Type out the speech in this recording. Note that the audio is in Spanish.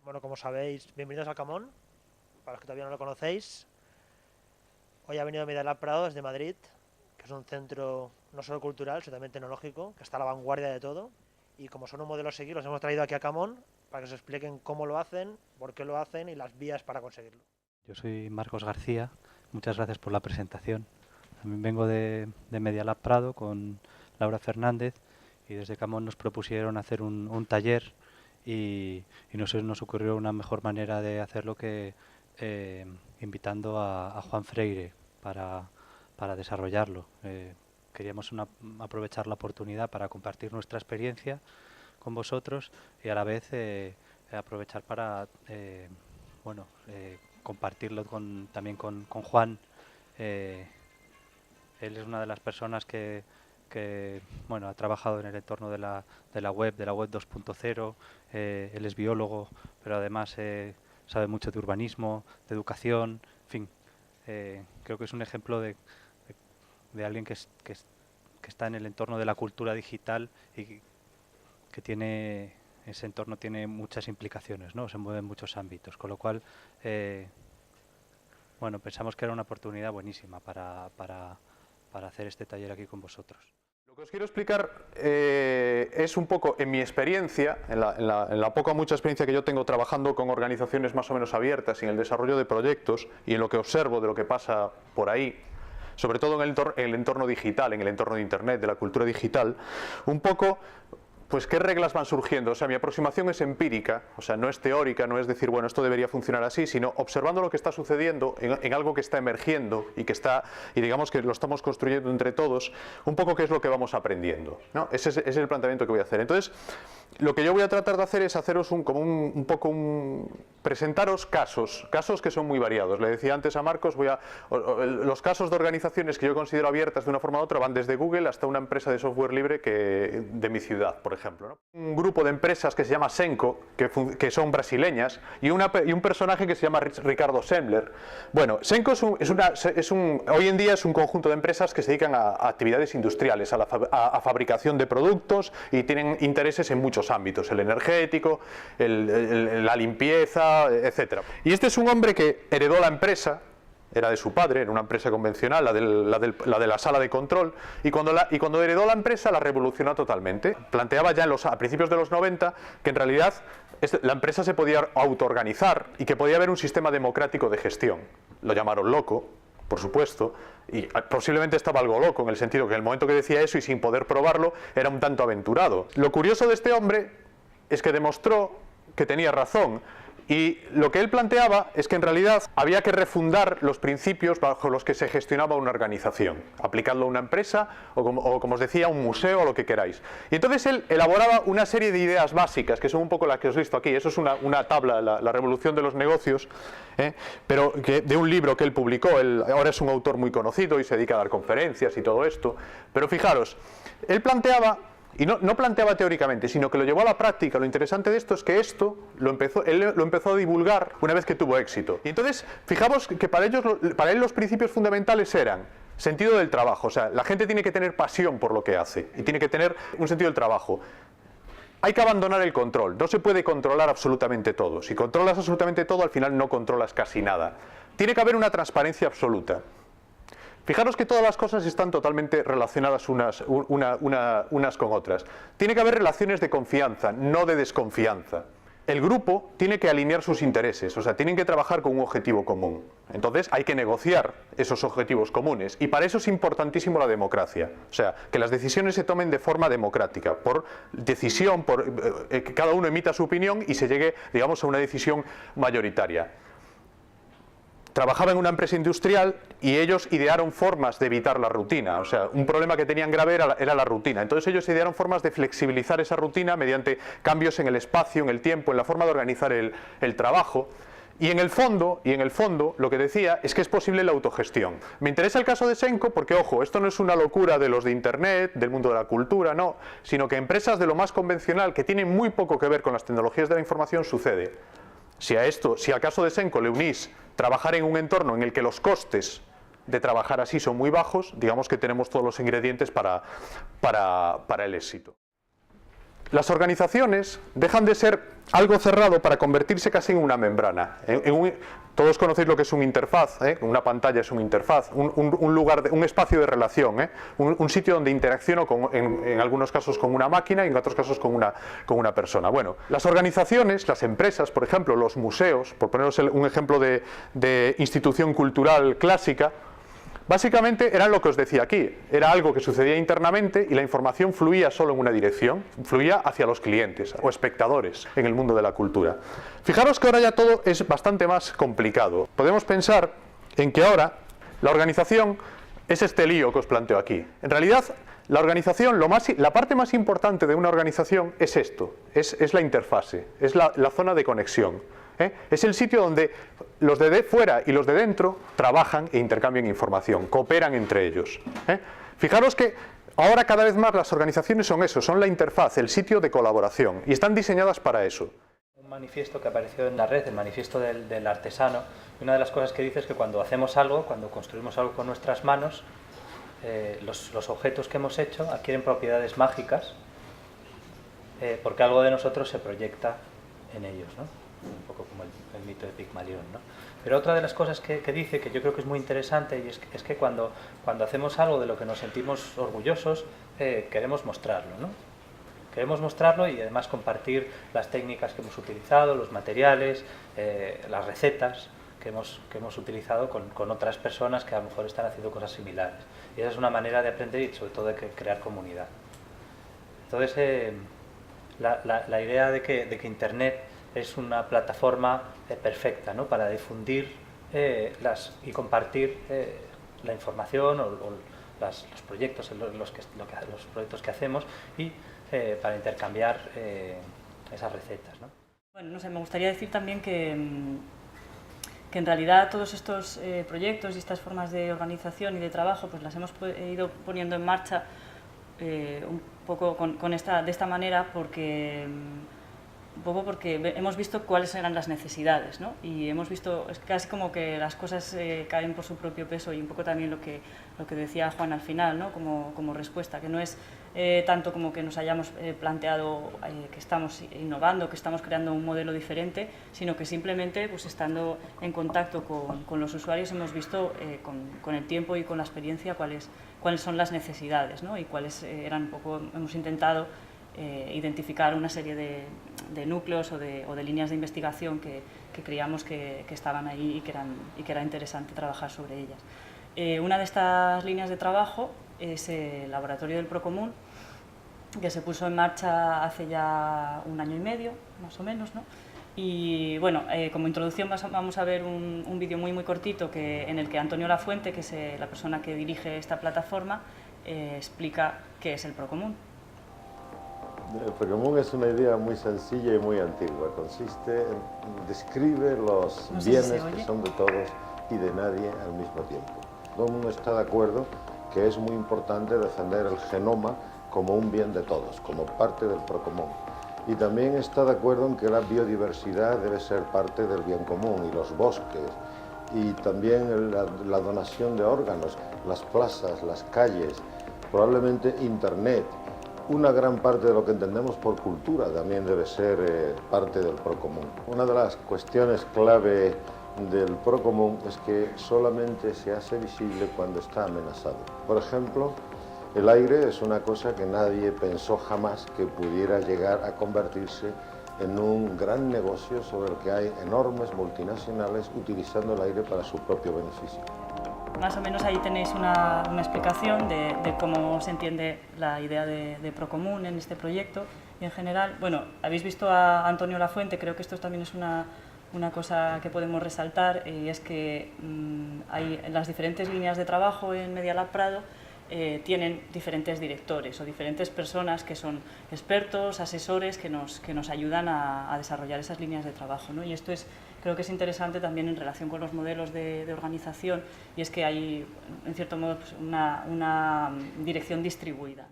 Bueno, como sabéis, bienvenidos a Camón, para los que todavía no lo conocéis. Hoy ha venido Media Lab Prado desde Madrid, que es un centro no solo cultural, sino también tecnológico, que está a la vanguardia de todo. Y como son un modelo a seguir, los hemos traído aquí a Camón para que os expliquen cómo lo hacen, por qué lo hacen y las vías para conseguirlo. Yo soy Marcos García, muchas gracias por la presentación. También vengo de Media Lab Prado con Laura Fernández y desde Camón nos propusieron hacer un taller y no se nos ocurrió una mejor manera de hacerlo que invitando a Juan Freire para desarrollarlo. Queríamos aprovechar la oportunidad para compartir nuestra experiencia con vosotros y a la vez aprovechar para compartirlo también con Juan. Él es una de las personas que ha trabajado en el entorno de la web 2.0. Él es biólogo, pero además sabe mucho de urbanismo, de educación, en fin. Creo que es un ejemplo de alguien que está en el entorno de la cultura digital y que tiene ese entorno tiene muchas implicaciones, ¿no? Se mueve en muchos ámbitos, con lo cual pensamos que era una oportunidad buenísima para hacer este taller aquí con vosotros. Lo que os quiero explicar es un poco en mi experiencia, en la poca o mucha experiencia que yo tengo trabajando con organizaciones más o menos abiertas y en el desarrollo de proyectos y en lo que observo de lo que pasa por ahí, sobre todo en el entorno digital, en el entorno de Internet, de la cultura digital, un poco pues qué reglas van surgiendo. O sea, mi aproximación es empírica, o sea, no es teórica, no es decir, bueno, esto debería funcionar así, sino observando lo que está sucediendo en algo que está emergiendo y digamos que lo estamos construyendo entre todos, un poco qué es lo que vamos aprendiendo, ¿no? Ese es el planteamiento que voy a hacer. Entonces, lo que yo voy a tratar de hacer es haceros presentaros casos que son muy variados. Le decía antes a Marcos, los casos de organizaciones que yo considero abiertas de una forma u otra van desde Google hasta una empresa de software libre de mi ciudad, por ejemplo, ¿no? Un grupo de empresas que se llama Senco, que son brasileñas, y un personaje que se llama Ricardo Sembler. Bueno, Senco hoy en día es un conjunto de empresas que se dedican a actividades industriales, a fabricación de productos y tienen intereses en muchos ámbitos, el energético, la limpieza, etcétera. Y este es un hombre que heredó la empresa, era de su padre, era una empresa convencional, la de la sala de control, y cuando heredó la empresa la revolucionó totalmente. Planteaba ya a principios de los 90 que en realidad la empresa se podía autoorganizar y que podía haber un sistema democrático de gestión. Lo llamaron loco, por supuesto, y posiblemente estaba algo loco, en el sentido que en el momento que decía eso y sin poder probarlo, era un tanto aventurado. Lo curioso de este hombre es que demostró que tenía razón, y lo que él planteaba es que en realidad había que refundar los principios bajo los que se gestionaba una organización, aplicando a una empresa o como os decía, un museo o lo que queráis. Y entonces él elaboraba una serie de ideas básicas, que son un poco las que os he visto aquí. Eso es una tabla, la revolución de los negocios, pero de un libro que él publicó. Él ahora es un autor muy conocido y se dedica a dar conferencias y todo esto. Pero fijaros, él planteaba, y no planteaba teóricamente, sino que lo llevó a la práctica. Lo interesante de esto es que él lo empezó a divulgar una vez que tuvo éxito. Y entonces, fijaos que para él los principios fundamentales eran sentido del trabajo. O sea, la gente tiene que tener pasión por lo que hace y tiene que tener un sentido del trabajo. Hay que abandonar el control. No se puede controlar absolutamente todo. Si controlas absolutamente todo, al final no controlas casi nada. Tiene que haber una transparencia absoluta. Fijaros que todas las cosas están totalmente relacionadas unas con otras. Tiene que haber relaciones de confianza, no de desconfianza. El grupo tiene que alinear sus intereses, o sea, tienen que trabajar con un objetivo común. Entonces hay que negociar esos objetivos comunes, y para eso es importantísimo la democracia. O sea, que las decisiones se tomen de forma democrática, por decisión, que cada uno emita su opinión y se llegue, digamos, a una decisión mayoritaria. Trabajaba en una empresa industrial y ellos idearon formas de evitar la rutina. O sea, un problema que tenían grave era la rutina. Entonces ellos idearon formas de flexibilizar esa rutina mediante cambios en el espacio, en el tiempo, en la forma de organizar el trabajo. Y en el fondo, lo que decía es que es posible la autogestión. Me interesa el caso de Senco porque, ojo, esto no es una locura de los de Internet, del mundo de la cultura, no, sino que empresas de lo más convencional, que tienen muy poco que ver con las tecnologías de la información, sucede. Si al caso de Senco le unís trabajar en un entorno en el que los costes de trabajar así son muy bajos, digamos que tenemos todos los ingredientes para el éxito. las organizaciones dejan de ser algo cerrado para convertirse casi en una membrana. Todos conocéis lo que es una interfaz, una pantalla es una interfaz, un lugar, un espacio de relación, un sitio donde interacciono en algunos casos con una máquina y en otros casos con una persona. Bueno, las organizaciones, las empresas, por ejemplo, los museos, por poneros un ejemplo de institución cultural clásica, básicamente eran lo que os decía aquí, era algo que sucedía internamente y la información fluía solo en una dirección, fluía hacia los clientes o espectadores en el mundo de la cultura. Fijaros que ahora ya todo es bastante más complicado. Podemos pensar en que ahora la organización es este lío que os planteo aquí. En realidad, la organización, la parte más importante de una organización es esto, es la interfase, es la zona de conexión. Es el sitio donde los de fuera y los de dentro trabajan e intercambian información, cooperan entre ellos. Fijaros que ahora cada vez más las organizaciones son eso, son la interfaz, el sitio de colaboración, y están diseñadas para eso. Un manifiesto que apareció en la red, el manifiesto del artesano, y una de las cosas que dice es que cuando hacemos algo, cuando construimos algo con nuestras manos, los objetos que hemos hecho adquieren propiedades mágicas, porque algo de nosotros se proyecta en ellos, ¿no? Un poco como el mito de Pigmalión, ¿no? Pero otra de las cosas que dice, que yo creo que es muy interesante, y es que cuando hacemos algo de lo que nos sentimos orgullosos, queremos mostrarlo, ¿no? Queremos mostrarlo y además compartir las técnicas que hemos utilizado, los materiales, las recetas que hemos utilizado con otras personas que a lo mejor están haciendo cosas similares. Y esa es una manera de aprender y sobre todo de crear comunidad. Entonces, la idea de que Internet es una plataforma perfecta, ¿no?, para difundir y compartir la información o los proyectos, los proyectos que hacemos y para intercambiar esas recetas, ¿no? Bueno, no sé, me gustaría decir también que en realidad todos estos proyectos y estas formas de organización y de trabajo pues las hemos ido poniendo en marcha un poco de esta manera porque hemos visto cuáles eran las necesidades, ¿no? Y hemos visto, es casi como que las cosas caen por su propio peso, y un poco también lo que decía Juan al final, ¿no?, como respuesta, que no es tanto como que nos hayamos planteado que estamos innovando, que estamos creando un modelo diferente, sino que simplemente pues estando en contacto con los usuarios hemos visto con el tiempo y con la experiencia cuáles son las necesidades, ¿no?, y cuáles eran un poco, hemos intentado identificar una serie de núcleos o de líneas de investigación que creíamos que estaban ahí y que era interesante trabajar sobre ellas. Una de estas líneas de trabajo es el laboratorio del Procomún, que se puso en marcha hace ya 1 año y medio, más o menos, ¿no? Y bueno, como introducción vamos a ver un vídeo muy cortito en el que Antonio Lafuente, que es la persona que dirige esta plataforma, explica qué es el Procomún. El Procomún es una idea muy sencilla y muy antigua. Consiste en describir los bienes que son de todos y de nadie al mismo tiempo. Todo el mundo está de acuerdo que es muy importante defender el genoma como un bien de todos, como parte del Procomún. Y también está de acuerdo en que la biodiversidad debe ser parte del bien común, y los bosques, y también la donación de órganos, las plazas, las calles, probablemente Internet. Una gran parte de lo que entendemos por cultura también debe ser parte del Procomún. Una de las cuestiones clave del Procomún es que solamente se hace visible cuando está amenazado. Por ejemplo, el aire es una cosa que nadie pensó jamás que pudiera llegar a convertirse en un gran negocio sobre el que hay enormes multinacionales utilizando el aire para su propio beneficio. Más o menos ahí tenéis una explicación de cómo se entiende la idea de Procomún en este proyecto y en general. Bueno, habéis visto a Antonio Lafuente, creo que esto también es una cosa que podemos resaltar, y es que hay las diferentes líneas de trabajo en Media Lab Prado tienen diferentes directores o diferentes personas que son expertos, asesores que nos ayudan a desarrollar esas líneas de trabajo, ¿no? Y esto creo que es interesante también en relación con los modelos de organización, y es que hay, en cierto modo, pues una dirección distribuida.